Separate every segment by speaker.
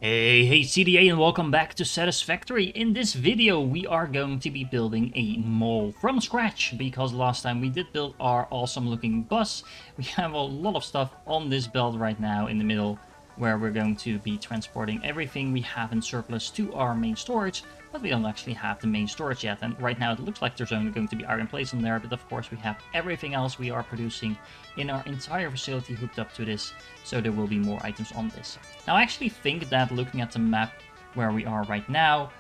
Speaker 1: Hey CDA, and welcome back to Satisfactory. In this video we are going to be building a mall from scratch, because last time we did build our awesome looking bus. We have a lot of stuff on this belt right now in the middle, where we're going to be transporting everything we have in surplus to our main storage, but we don't actually have the main storage yet, and right now it looks like there's only going to be iron plates on there, but of course we have everything else we are producing in our entire facility hooked up to this, so there will be more items on this. Now I actually think that looking at the map where we are right now,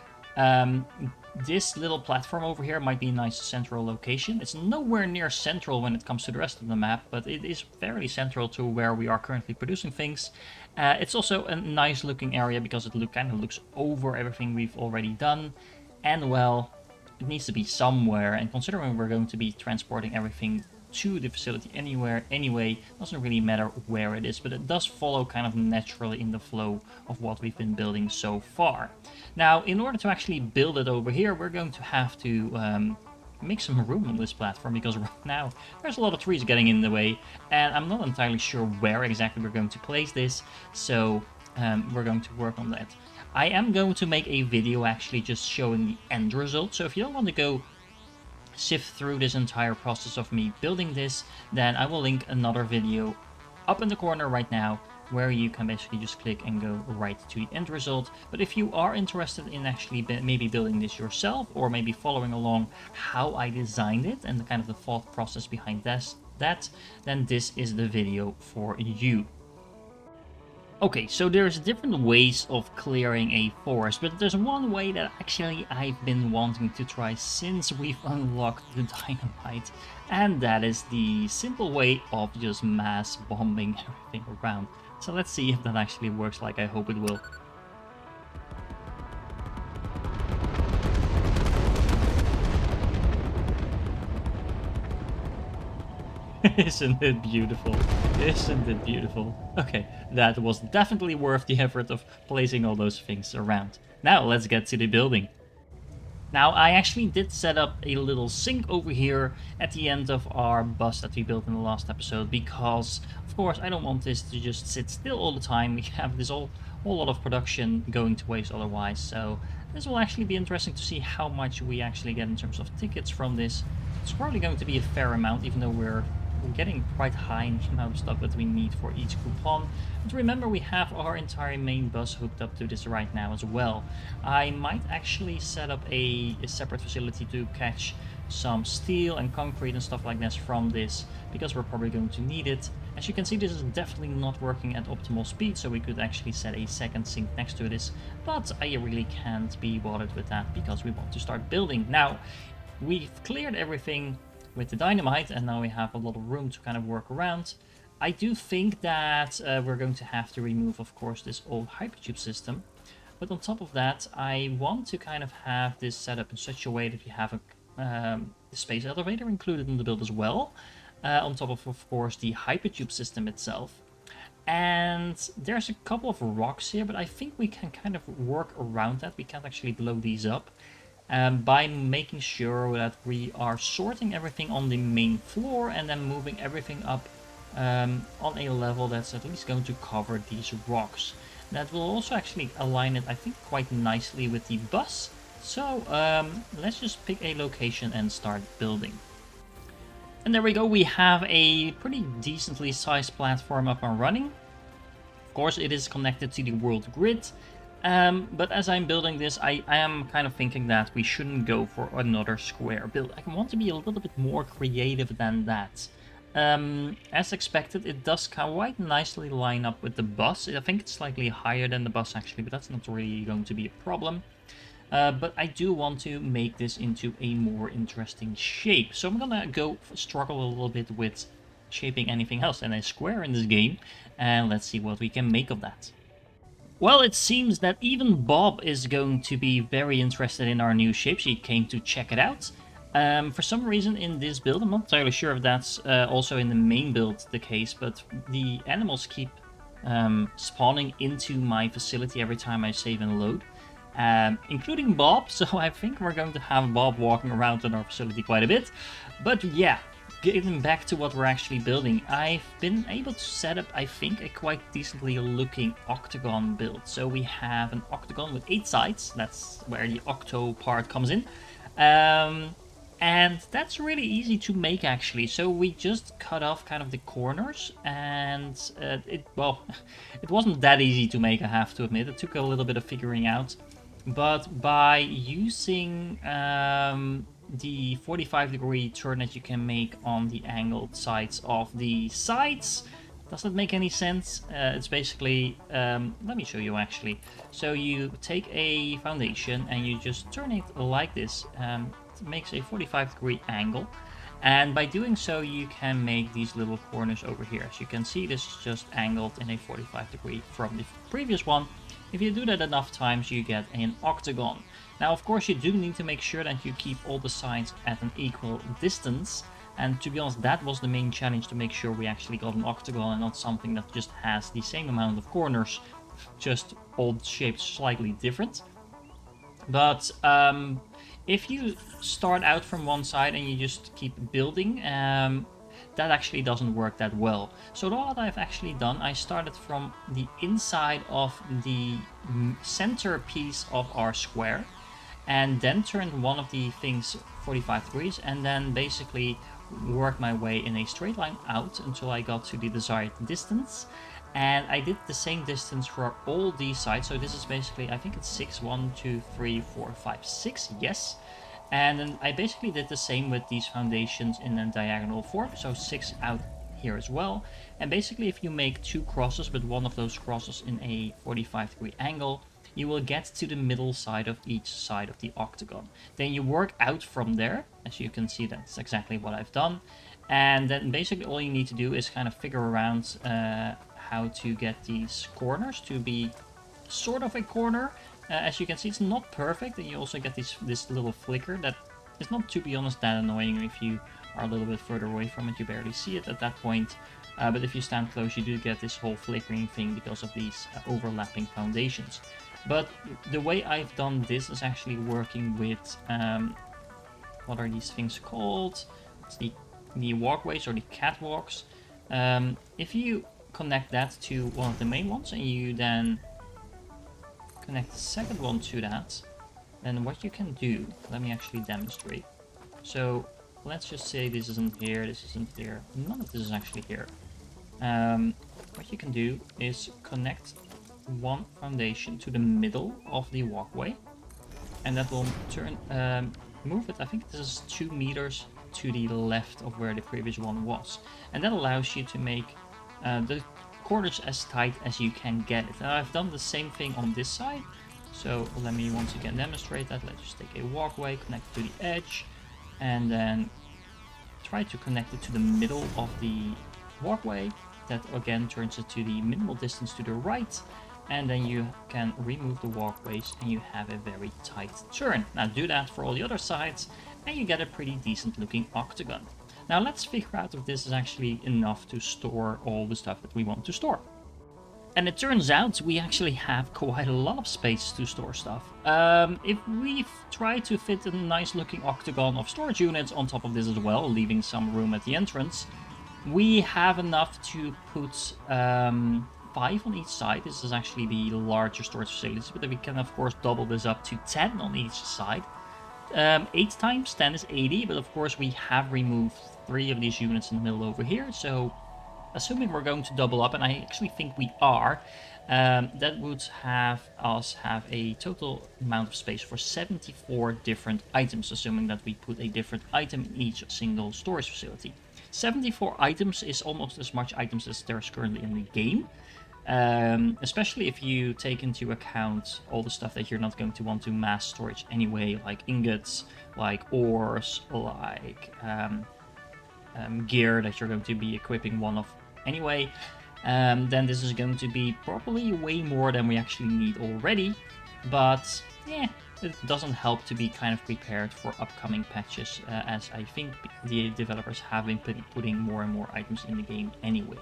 Speaker 1: this little platform over here might be a nice central location. It's nowhere near central when it comes to the rest of the map, but it is fairly central to where we are currently producing things. It's also a nice looking area because it kind of looks over everything we've already done, and well, it needs to be somewhere, and considering we're going to be transporting everything to the facility anyway, doesn't really matter where it is, but it does follow kind of naturally in the flow of what we've been building so far. Now, in order to actually build it over here, we're going to have to make some room on this platform, because right now there's a lot of trees getting in the way, and I'm not entirely sure where exactly we're going to place this, so we're going to work on that. I am going to make a video actually just showing the end result, so if you don't want to go sift through this entire process of me building this, then I will link another video up in the corner right now, where you can basically just click and go right to the end result. But if you are interested in actually maybe building this yourself, or maybe following along how I designed it and the kind of the thought process behind that, then this is the video for you. Okay, so there's different ways of clearing a forest, but there's one way that actually I've been wanting to try since we've unlocked the dynamite, and that is the simple way of just mass bombing everything around. So let's see if that actually works like I hope it will. Isn't it beautiful? Isn't it beautiful? Okay, that was definitely worth the effort of placing all those things around. Now let's get to the building. Now I actually did set up a little sink over here at the end of our bus that we built in the last episode, because of course I don't want this to just sit still all the time. We have this whole lot of production going to waste otherwise, so this will actually be interesting to see how much we actually get in terms of tickets from this. It's probably going to be a fair amount, even though we're getting quite high in the amount of stuff that we need for each coupon. But remember, we have our entire main bus hooked up to this right now as well. I might actually set up a separate facility to catch some steel and concrete and stuff like this from this, because we're probably going to need it. As you can see, this is definitely not working at optimal speed, so we could actually set a second sink next to this, but I really can't be bothered with that because we want to start building. Now, we've cleared everything with the dynamite, and now we have a lot of room to kind of work around. I do think that we're going to have to remove, of course, this old hypertube system, but on top of that I want to kind of have this set up in such a way that we have a space elevator included in the build as well, on top of course, the hypertube system itself. And there's a couple of rocks here, but I think we can kind of work around that. We can't actually blow these up. By making sure that we are sorting everything on the main floor and then moving everything up on a level that's at least going to cover these rocks. That will also actually align it, I think, quite nicely with the bus. So let's just pick a location and start building. And there we go, we have a pretty decently sized platform up and running. Of course, it is connected to the world grid. But as I'm building this, I am kind of thinking that we shouldn't go for another square build. I want to be a little bit more creative than that. As expected, it does quite nicely line up with the bus. I think it's slightly higher than the bus actually, but that's not really going to be a problem. But I do want to make this into a more interesting shape. So I'm gonna struggle a little bit with shaping anything else than a square in this game, and let's see what we can make of that. Well, it seems that even Bob is going to be very interested in our new shape. She came to check it out. For some reason in this build, I'm not entirely sure if that's also in the main build the case, but the animals keep spawning into my facility every time I save and load, including Bob, so I think we're going to have Bob walking around in our facility quite a bit. But yeah, getting back to what we're actually building, I've been able to set up, I think, a quite decently looking octagon build. So we have an octagon with 8 sides. That's where the octo part comes in. And that's really easy to make, actually. So we just cut off kind of the corners, and it wasn't that easy to make, I have to admit. It took a little bit of figuring out. But by using the 45-degree turn that you can make on the angled sides of the sides, does that make any sense? It's basically, let me show you actually. So you take a foundation and you just turn it like this. It makes a 45-degree angle. And by doing so, you can make these little corners over here. As you can see, this is just angled in a 45-degree from the previous one. If you do that enough times, you get an octagon. Now, of course, you do need to make sure that you keep all the sides at an equal distance. And to be honest, that was the main challenge, to make sure we actually got an octagon and not something that just has the same amount of corners, just all shaped slightly different. But if you start out from one side and you just keep building, that actually doesn't work that well. So what I've actually done, I started from the inside of the center piece of our square, and then turned one of the things 45 degrees, and then basically worked my way in a straight line out until I got to the desired distance. And I did the same distance for all these sides. So this is basically, I think it's 6, 1, 2, 3, 4, 5, 6, yes. And then I basically did the same with these foundations in a diagonal form, so 6 out here as well. And basically, if you make 2 crosses, but one of those crosses in a 45-degree angle, you will get to the middle side of each side of the octagon. Then you work out from there. As you can see, that's exactly what I've done. And then basically all you need to do is kind of figure around how to get these corners to be sort of a corner. As you can see, it's not perfect, and you also get this little flicker that is not, to be honest, that annoying. If you are a little bit further away from it, you barely see it at that point. But if you stand close, you do get this whole flickering thing because of these overlapping foundations. But the way I've done this is actually working with, what are these things called? It's the walkways or the catwalks. If you connect that to one of the main ones and you then connect the second one to that, then what you can do, let me actually demonstrate. So let's just say this isn't here, this isn't here, none of this is actually here. What you can do is connect one foundation to the middle of the walkway, and that will turn move it, I think this is 2 meters to the left of where the previous one was, and that allows you to make the corners as tight as you can get it. Now I've done the same thing on this side, so let me once again demonstrate that. Let's just take a walkway, connect it to the edge, and then try to connect it to the middle of the walkway. That again turns it to the minimal distance to the right, and then you can remove the walkways and you have a very tight turn. Now do that for all the other sides and you get a pretty decent looking octagon. Now let's figure out if this is actually enough to store all the stuff that we want to store. And it turns out we actually have quite a lot of space to store stuff. If we try to fit a nice looking octagon of storage units on top of this as well, leaving some room at the entrance, we have enough to put 5 on each side. This is actually the larger storage facilities, but we can of course double this up to 10 on each side. 8 times 10 is 80, but of course we have removed 3 of these units in the middle over here, so assuming we're going to double up, and I actually think we are, that would have us have a total amount of space for 74 different items, assuming that we put a different item in each single storage facility. 74 items is almost as much items as there's currently in the game. Especially if you take into account all the stuff that you're not going to want to mass storage anyway, like ingots, like ores, like gear that you're going to be equipping one of anyway, then this is going to be probably way more than we actually need already. But yeah, it doesn't help to be kind of prepared for upcoming patches, as I think the developers have been putting more and more items in the game anyway.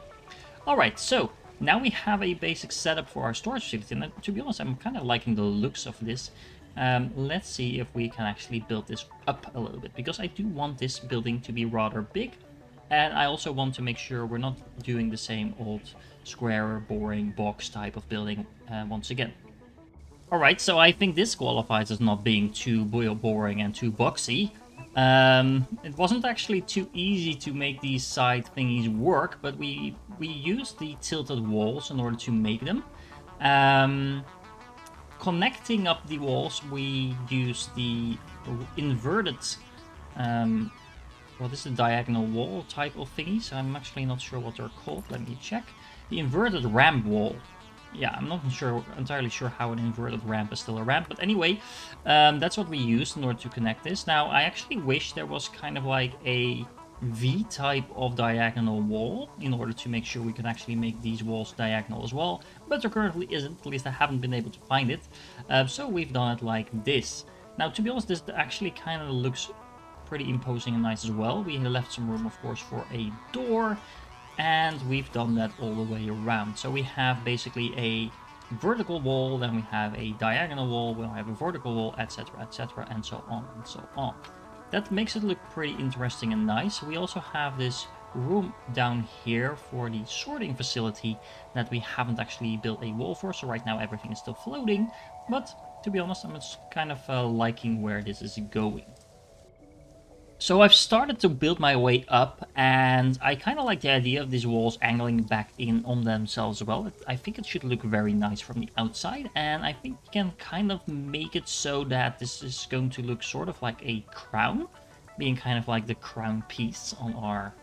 Speaker 1: Alright, so now we have a basic setup for our storage facility, and to be honest, I'm kind of liking the looks of this. Let's see if we can actually build this up a little bit, because I do want this building to be rather big. And I also want to make sure we're not doing the same old square, boring box type of building once again. Alright, so I think this qualifies as not being too boring and too boxy. It wasn't actually too easy to make these side thingies work, but we used the tilted walls in order to make them. Connecting up the walls, we used the inverted... well, this is a diagonal wall type of thingies. I'm actually not sure what they're called. Let me check. The inverted ramp wall. Yeah, I'm not entirely sure how an inverted ramp is still a ramp, but anyway, that's what we used in order to connect this. Now, I actually wish there was kind of like a V type of diagonal wall in order to make sure we can actually make these walls diagonal as well, but there currently isn't, at least I haven't been able to find it, so we've done it like this. Now, to be honest, this actually kind of looks pretty imposing and nice as well. We left some room, of course, for a door, and we've done that all the way around. So we have basically a vertical wall, then we have a diagonal wall, we'll have a vertical wall, etc, and so on and so on. That makes it look pretty interesting and nice. We also have this room down here for the sorting facility that we haven't actually built a wall for, so right now everything is still floating, but to be honest, I'm just kind of liking where this is going. So I've started to build my way up, and I kind of like the idea of these walls angling back in on themselves as well. I think it should look very nice from the outside, and I think you can kind of make it so that this is going to look sort of like a crown, being kind of like the crown piece on our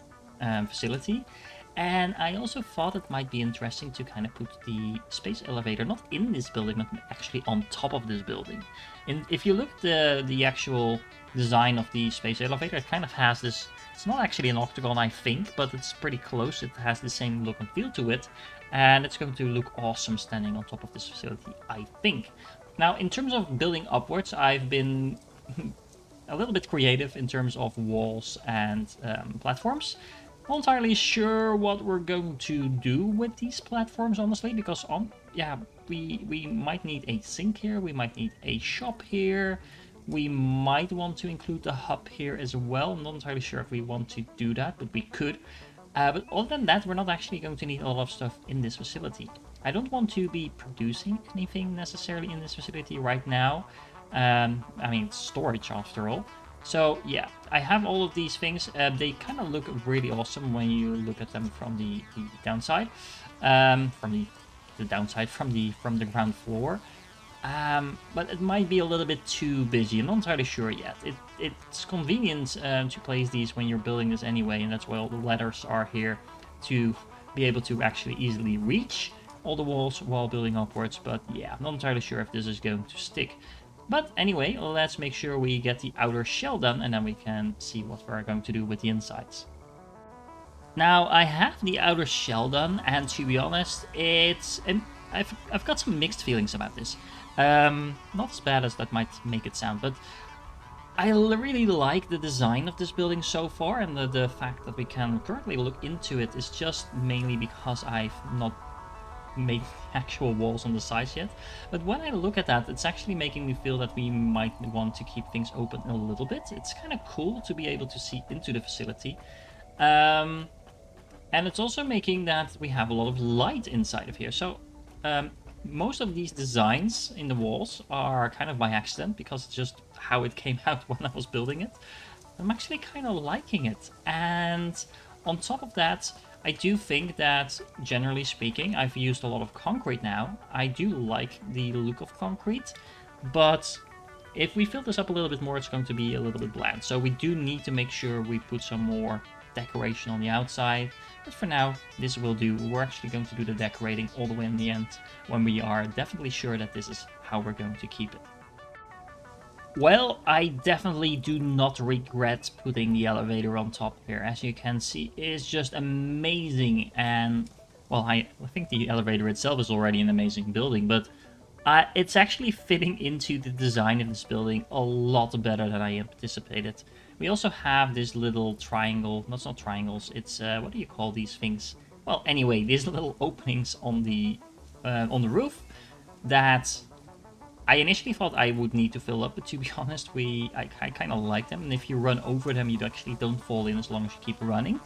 Speaker 1: facility. And I also thought it might be interesting to kind of put the space elevator not in this building, but actually on top of this building. And if you look at the actual design of the space elevator, it kind of has this, it's not actually an octagon I think, but it's pretty close. It has the same look and feel to it, and it's going to look awesome standing on top of this facility, I think. Now, in terms of building upwards, I've been a little bit creative in terms of walls and platforms. Not entirely sure what we're going to do with these platforms, honestly, because we might need a sink here, we might need a shop here, we might want to include the hub here as well. I'm not entirely sure if we want to do that, but we could. But other than that, we're not actually going to need a lot of stuff in this facility. I don't want to be producing anything necessarily in this facility right now. I mean, it's storage after all. So yeah, I have all of these things. They kind of look really awesome when you look at them from the downside, from the ground floor. But it might be a little bit too busy. I'm not entirely sure yet. It's convenient to place these when you're building this anyway, and that's why all the ladders are here to be able to actually easily reach all the walls while building upwards. But yeah, I'm not entirely sure if this is going to stick. But anyway, let's make sure we get the outer shell done, and then we can see what we're going to do with the insides. Now, I have the outer shell done, and to be honest, I've got some mixed feelings about this. Not as bad as that might make it sound, but I really like the design of this building so far, and the fact that we can currently look into it is just mainly because I've not made actual walls on the sides yet. But when I look at that, it's actually making me feel that we might want to keep things open a little bit. It's kind of cool to be able to see into the facility. And it's also making that we have a lot of light inside of here. So most of these designs in the walls are kind of by accident, because it's just how it came out when I was building it. I'm actually kind of liking it. And on top of that, I do think that, generally speaking, I've used a lot of concrete now. I do like the look of concrete, but if we fill this up a little bit more, it's going to be a little bit bland. So we do need to make sure we put some more decoration on the outside. But for now, this will do. We're actually going to do the decorating all the way in the end, when we are definitely sure that this is how we're going to keep it. Well, I definitely do not regret putting the elevator on top here. As you can see, it's just amazing. And, well, I think the elevator itself is already an amazing building, but it's actually fitting into the design of this building a lot better than I anticipated. We also have this little triangle, no, it's not triangles, it's, what do you call these things? Well, anyway, these little openings on the roof that I initially thought I would need to fill up, but to be honest, I kind of like them, and if you run over them, you actually don't fall in as long as you keep running.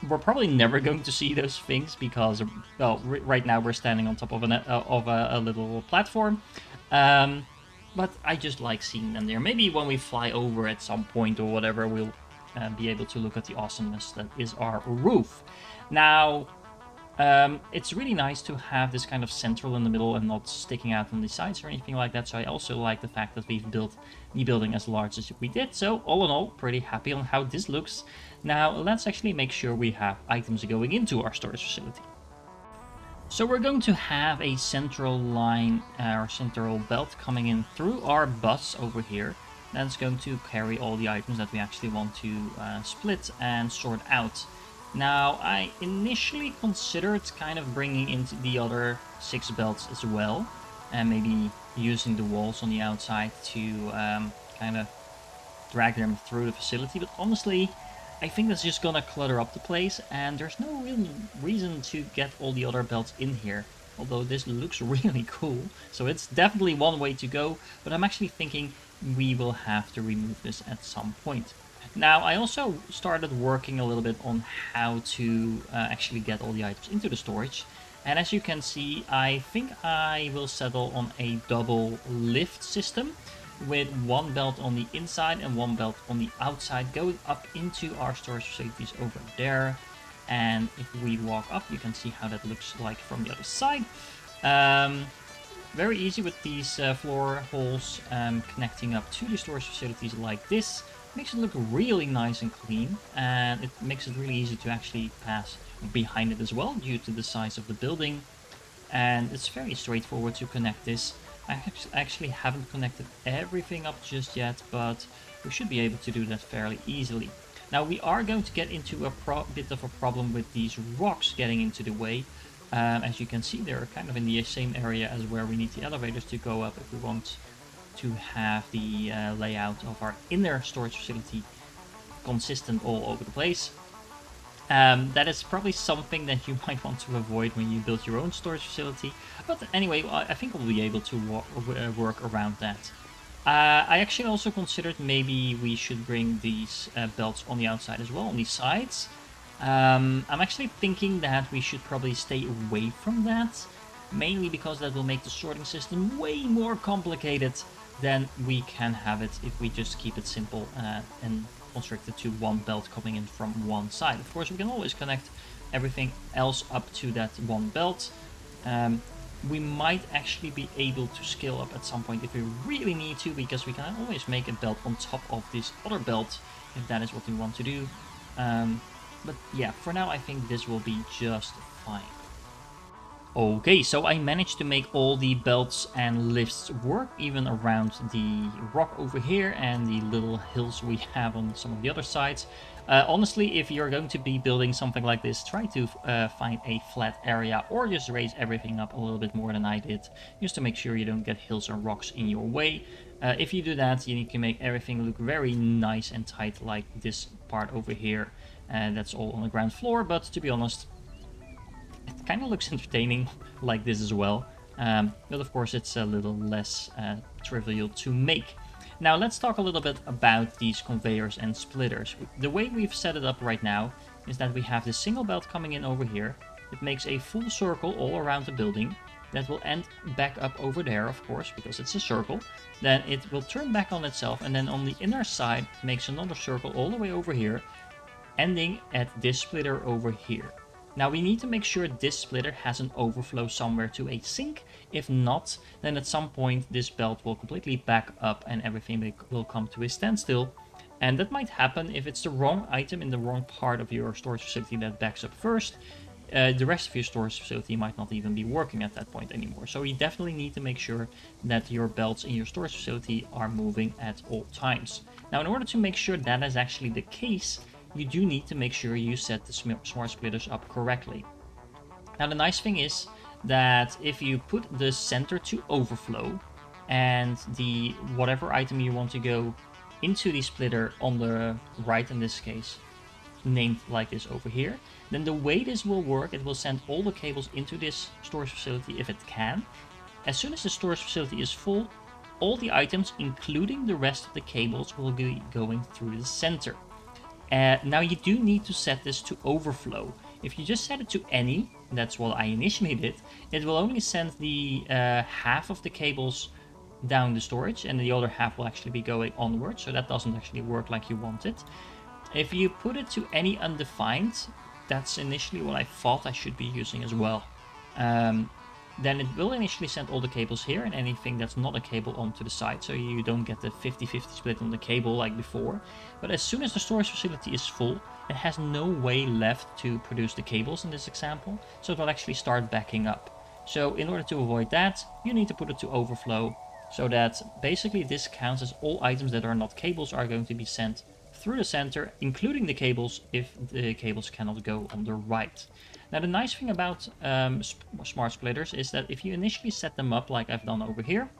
Speaker 1: We're probably never going to see those things because, well, right now we're standing on top of a little platform. But I just like seeing them there. Maybe when we fly over at some point or whatever, we'll be able to look at the awesomeness that is our roof. Now, it's really nice to have this kind of central in the middle and not sticking out on the sides or anything like that. So I also like the fact that we've built the building as large as we did. So all in all, pretty happy on how this looks. Now let's actually make sure we have items going into our storage facility. So we're going to have a central line, or central belt coming in through our bus over here. That's going to carry all the items that we actually want to split and sort out. Now, I initially considered kind of bringing in the other 6 belts as well, and maybe using the walls on the outside to kind of drag them through the facility, but honestly, I think that's just gonna clutter up the place, and there's no real reason to get all the other belts in here. Although this looks really cool, so it's definitely one way to go, but I'm actually thinking we will have to remove this at some point. Now, I also started working a little bit on how to actually get all the items into the storage, and as you can see, I think I will settle on a double lift system, with 1 belt on the inside and 1 belt on the outside going up into our storage facilities over there. And if we walk up, you can see how that looks like from the other side. Very easy with these floor holes connecting up to the storage facilities like this. Makes it look really nice and clean, and it makes it really easy to actually pass behind it as well due to the size of the building. And it's very straightforward to connect this. I actually haven't connected everything up just yet, but we should be able to do that fairly easily. Now we are going to get into a bit of a problem with these rocks getting into the way. As you can see, they're kind of in the same area as where we need the elevators to go up if we want to have the layout of our inner storage facility consistent all over the place. That is probably something that you might want to avoid when you build your own storage facility. But anyway, I think we'll be able to work around that. I actually also considered maybe we should bring these belts on the outside as well, on the sides. I'm actually thinking that we should probably stay away from that, mainly because that will make the sorting system way more complicated than we can have it if we just keep it simple and constricted to 1 belt coming in from one side. Of course, we can always connect everything else up to that 1 belt. We might actually be able to scale up at some point if we really need to, because we can always make a belt on top of this other belt if that is what we want to do. But yeah, for now I think this will be just fine. Okay, so I managed to make all the belts and lifts work, even around the rock over here and the little hills we have on some of the other sides. Honestly, if you're going to be building something like this, try to find a flat area or just raise everything up a little bit more than I did, just to make sure you don't get hills or rocks in your way. If you do that, you can make everything look very nice and tight, like this part over here. That's all on the ground floor, but to be honest, it kind of looks entertaining like this as well, but of course it's a little less trivial to make. Now let's talk a little bit about these conveyors and splitters. The way we've set it up right now is that we have this single belt coming in over here. It makes a full circle all around the building. That will end back up over there, of course, because it's a circle. Then it will turn back on itself, and then on the inner side makes another circle all the way over here, ending at this splitter over here. Now we need to make sure this splitter has an overflow somewhere to a sink. If not, then at some point this belt will completely back up and everything will come to a standstill. And that might happen if it's the wrong item in the wrong part of your storage facility that backs up first. The rest of your storage facility might not even be working at that point anymore. So you definitely need to make sure that your belts in your storage facility are moving at all times. Now, in order to make sure that is actually the case, you do need to make sure you set the smart splitters up correctly. Now, the nice thing is that if you put the center to overflow and the whatever item you want to go into the splitter on the right, in this case named like this over here, then the way this will work, it will send all the cables into this storage facility if it can, as soon as the storage facility is full, all the items, including the rest of the cables, will be going through the center. Now you do need to set this to overflow. If you just set it to any, that's what I initially did, it will only send the half of the cables down the storage, and the other half will actually be going onward, so that doesn't actually work like you want it. If you put it to any undefined, that's initially what I thought I should be using as well. Then it will initially send all the cables here and anything that's not a cable onto the side, so you don't get the 50-50 split on the cable like before. But as soon as the storage facility is full, it has no way left to produce the cables in this example, so it will actually start backing up. So in order to avoid that, you need to put it to overflow, so that basically this counts as all items that are not cables are going to be sent through the center, including the cables if the cables cannot go on the right. Now the nice thing about smart splitters is that if you initially set them up like I've done over here,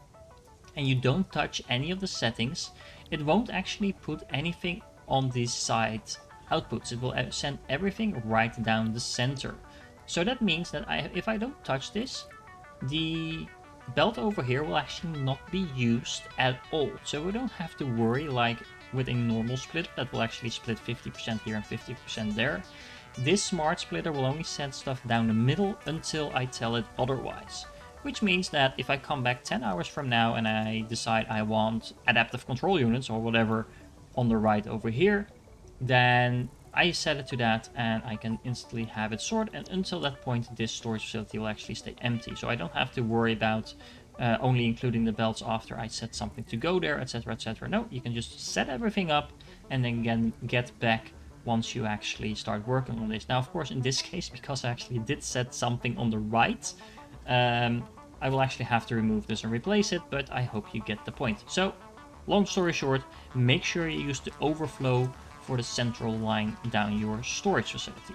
Speaker 1: and you don't touch any of the settings, it won't actually put anything on these side outputs. It will send everything right down the center. So that means that if I don't touch this, the belt over here will actually not be used at all. So we don't have to worry like with a normal split that will actually split 50% here and 50% there. This smart splitter will only send stuff down the middle until I tell it otherwise. Which means that if I come back 10 hours from now and I decide I want adaptive control units or whatever on the right over here, then I set it to that and I can instantly have it stored, and until that point this storage facility will actually stay empty. So I don't have to worry about only including the belts after I set something to go there, etc, etc. No, you can just set everything up and then again get back once you actually start working on this. Now of course in this case, because I actually did set something on the right, I will actually have to remove this and replace it, but I hope you get the point. So long story short, make sure you use the overflow for the central line down your storage facility.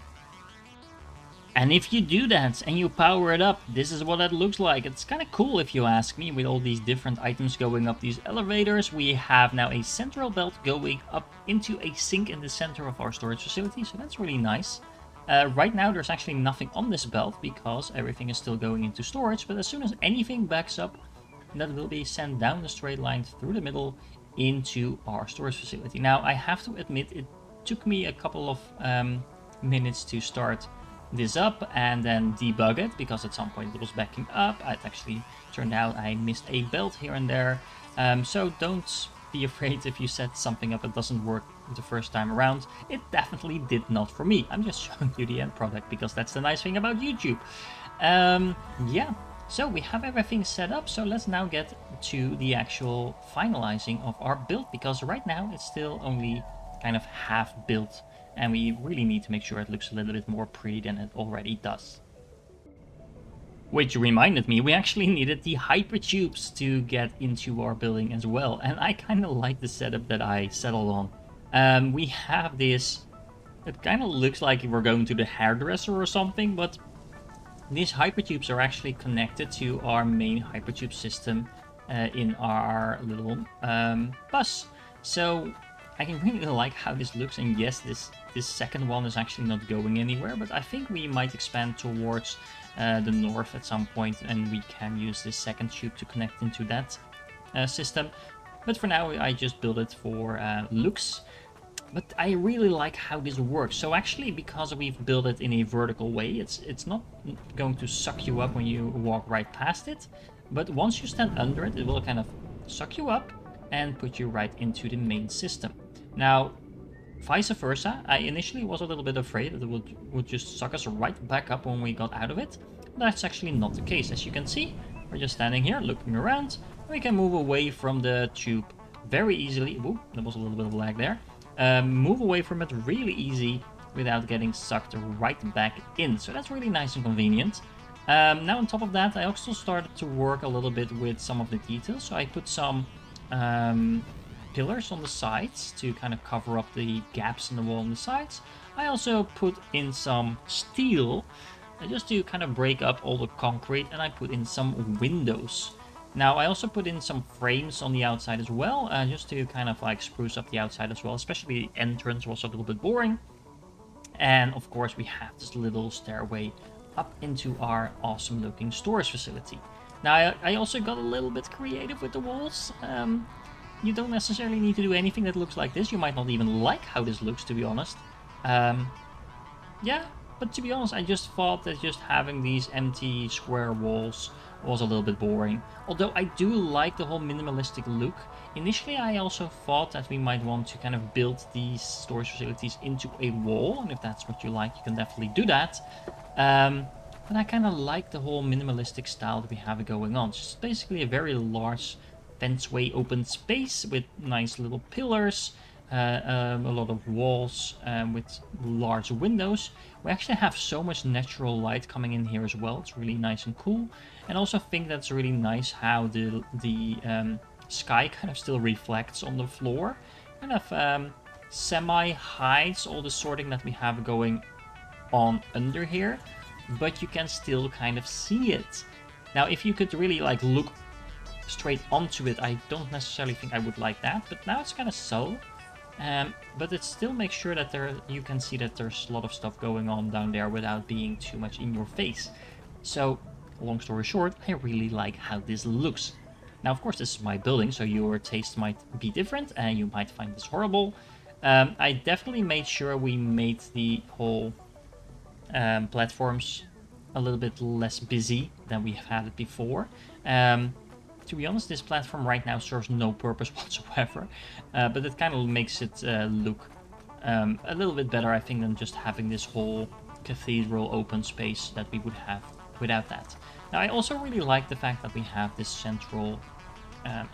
Speaker 1: And if you do that and you power it up, this is what it looks like. It's kind of cool if you ask me, with all these different items going up these elevators. We have now a central belt going up into a sink in the center of our storage facility, so that's really nice. Right now there's actually nothing on this belt because everything is still going into storage, but as soon as anything backs up, that will be sent down the straight line through the middle into our storage facility. Now I have to admit it took me a couple of minutes to start this up and then debug it, because at some point it was backing up. It actually turned out I missed a belt here and there, so don't be afraid if you set something up that doesn't work the first time around. It definitely did not for me. I'm just showing you the end product because that's the nice thing about YouTube. Yeah, so we have everything set up, so let's now get to the actual finalizing of our build, because right now it's still only kind of half built and we really need to make sure it looks a little bit more pretty than it already does. Which reminded me, we actually needed the hypertubes to get into our building as well, and I kind of like the setup that I settled on. We have this, it kind of looks like we're going to the hairdresser or something, but these hypertubes are actually connected to our main hypertube system in our little bus. So I can really like how this looks, and yes, this second one is actually not going anywhere, but I think we might expand towards the north at some point, and we can use this second tube to connect into that system. But for now, I just built it for looks. But I really like how this works. So actually, because we've built it in a vertical way, it's not going to suck you up when you walk right past it. But once you stand under it, it will kind of suck you up and put you right into the main system. Now, vice versa, I initially was a little bit afraid that it would just suck us right back up when we got out of it. But that's actually not the case. As you can see, we're just standing here looking around. And we can move away from the tube very easily. Ooh, there was a little bit of lag there. Move away from it really easy without getting sucked right back in. So that's really nice and convenient. Now on top of that, I also started to work a little bit with some of the details. So I put some pillars on the sides to kind of cover up the gaps in the wall on the sides. I also put in some steel just to kind of break up all the concrete, and I put in some windows. Now I also put in some frames on the outside as well, just to kind of like spruce up the outside as well, especially the entrance was a little bit boring. And of course we have this little stairway up into our awesome looking storage facility. Now, I also got a little bit creative with the walls. You don't necessarily need to do anything that looks like this. You might not even like how this looks, to be honest. Yeah, but to be honest, I just thought that just having these empty square walls was a little bit boring. Although I do like the whole minimalistic look. Initially, I also thought that we might want to kind of build these storage facilities into a wall, and if that's what you like, you can definitely do that. But I kind of like the whole minimalistic style that we have going on. It's just basically a very large fenceway open space with nice little pillars, a lot of walls with large windows. We actually have so much natural light coming in here as well. It's really nice and cool. And also think that's really nice how the sky kind of still reflects on the floor. Kind of semi-hides all the sorting that we have going on under here, but you can still kind of see it. Now, if you could really like look straight onto it, I don't necessarily think I would like that, but now it's kind of subtle. But it still makes sure that you can see that there's a lot of stuff going on down there without being too much in your face. So, long story short, I really like how this looks. Now, of course, this is my building, so your taste might be different and you might find this horrible. I definitely made sure we made the whole platforms a little bit less busy than we have had it before. To be honest, this platform right now serves no purpose whatsoever, but it kind of makes it look a little bit better, I think, than just having this whole cathedral open space that we would have without that. Now, I also really like the fact that we have this central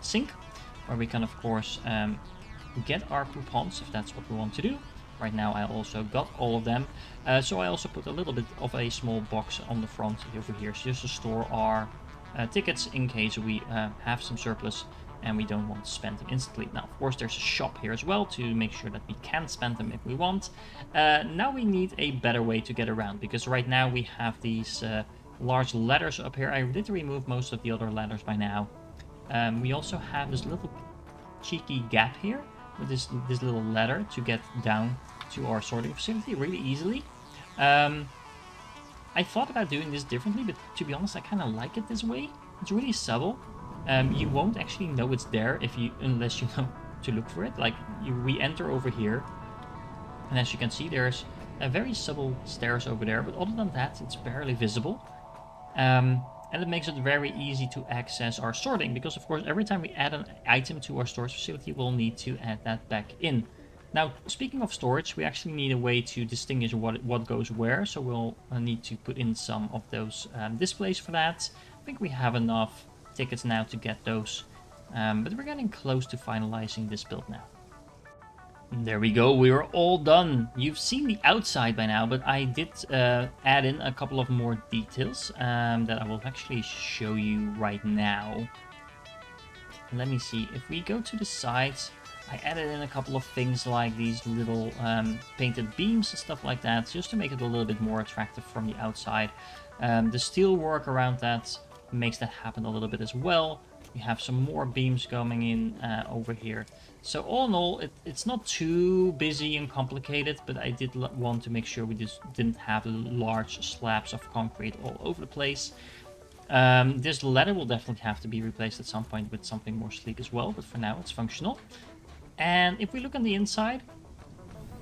Speaker 1: sink, where we can, of course, get our coupons if that's what we want to do. Right now I also got all of them, so I also put a little bit of a small box on the front over here, so just to store our tickets in case we have some surplus and we don't want to spend them instantly. Now, of course, there's a shop here as well to make sure that we can spend them if we want. Now we need a better way to get around, because right now we have these large ladders up here. I did remove most of the other ladders by now. We also have this little cheeky gap here with this little ladder to get down to our sorting facility really easily. I thought about doing this differently, but to be honest, I kind of like it this way. It's really subtle. You won't actually know it's there unless you know to look for it. Like, we enter over here, and as you can see, there's a very subtle stairs over there, but other than that, it's barely visible. And it makes it very easy to access our sorting, because of course every time we add an item to our storage facility, we'll need to add that back in. Now, speaking of storage, we actually need a way to distinguish what goes where, so we'll need to put in some of those displays for that. I think we have enough tickets now to get those, but we're getting close to finalizing this build now. There we go, we are all done. You've seen the outside by now, but I did add in a couple of more details that I will actually show you right now. Let me see, if we go to the sides, I added in a couple of things like these little painted beams and stuff like that, just to make it a little bit more attractive from the outside. The steel work around that makes that happen a little bit as well. We have some more beams coming in over here. So all in all, it's not too busy and complicated, but I did want to make sure we just didn't have large slabs of concrete all over the place. This ladder will definitely have to be replaced at some point with something more sleek as well, but for now it's functional. And if we look on the inside,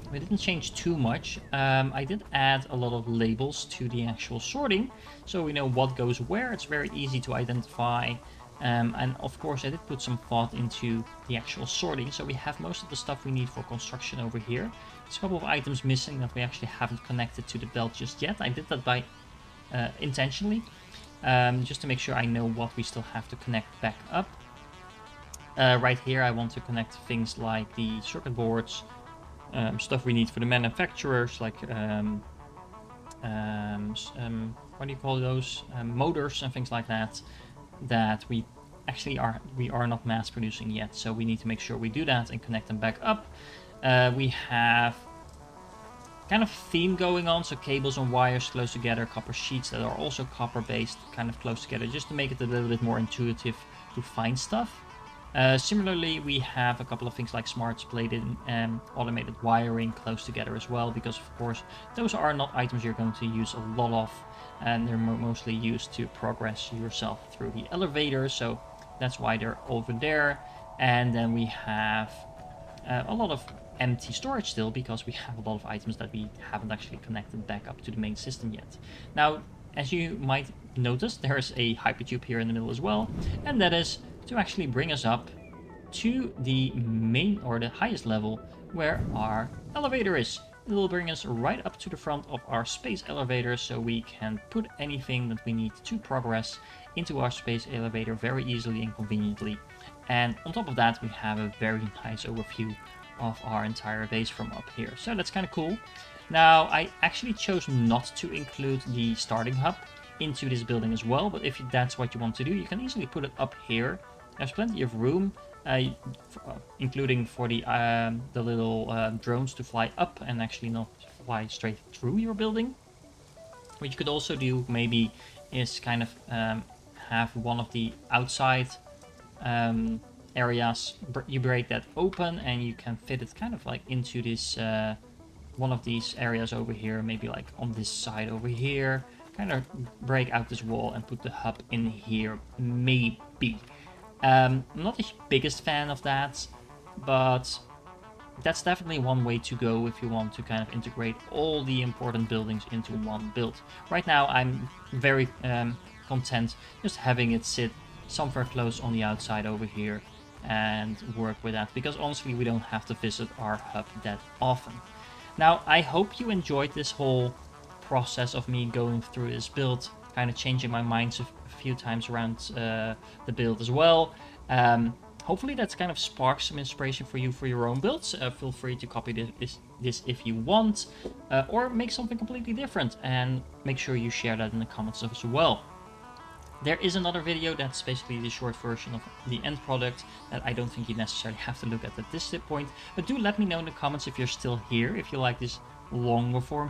Speaker 1: we didn't change too much. I did add a lot of labels to the actual sorting, so we know what goes where. It's very easy to identify. And of course, I did put some thought into the actual sorting, so we have most of the stuff we need for construction over here. There's a couple of items missing that we actually haven't connected to the belt just yet. I did that by intentionally, just to make sure I know what we still have to connect back up. Right here, I want to connect things like the circuit boards, stuff we need for the manufacturers, like what do you call those? Motors and things like that. That we actually are not mass producing yet, so we need to make sure we do that and connect them back up. We have kind of theme going on, so cables and wires close together, copper sheets that are also copper based kind of close together, just to make it a little bit more intuitive to find stuff. Similarly, we have a couple of things like smarts plated and automated wiring close together as well, because of course those are not items you're going to use a lot of. and they're mostly used to progress yourself through the elevator, so that's why they're over there. And then we have a lot of empty storage still, because we have a lot of items that we haven't actually connected back up to the main system yet. Now, as you might notice, there's a hypertube here in the middle as well, and that is to actually bring us up to the main, or the highest level, where our elevator is. It will bring us right up to the front of our space elevator, so we can put anything that we need to progress into our space elevator very easily and conveniently. And on top of that, we have a very nice overview of our entire base from up here. So that's kind of cool. Now, I actually chose not to include the starting hub into this building as well, but if that's what you want to do, you can easily put it up here. There's plenty of room, including for the little drones to fly up and actually not fly straight through your building. What you could also do maybe is kind of have one of the outside areas, you break that open and you can fit it kind of like into this one of these areas over here, maybe like on this side over here, kind of break out this wall and put the hub in here, maybe. I'm not the biggest fan of that, but that's definitely one way to go if you want to kind of integrate all the important buildings into one build. Right now I'm very content just having it sit somewhere close on the outside over here and work with that, because honestly we don't have to visit our hub that often. Now, I hope you enjoyed this whole process of me going through this build, kind of changing my mind a few times around the build as well. Hopefully that's kind of sparks some inspiration for you for your own builds. Feel free to copy this if you want, or make something completely different, and make sure you share that in the comments as well. There is another video that's basically the short version of the end product that I don't think you necessarily have to look at this point, but do let me know in the comments if you're still here, if you like these longer form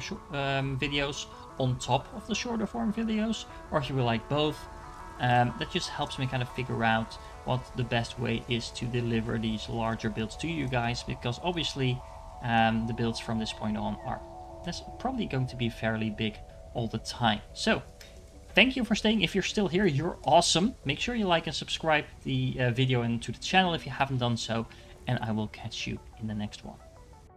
Speaker 1: videos on top of the shorter form videos, or if you will like both. That just helps me kind of figure out what the best way is to deliver these larger builds to you guys, because obviously the builds from this point on that's probably going to be fairly big all the time. So thank you for staying. If you're still here, you're awesome. Make sure you like and subscribe the video and to the channel if you haven't done so, and I will catch you in the next one.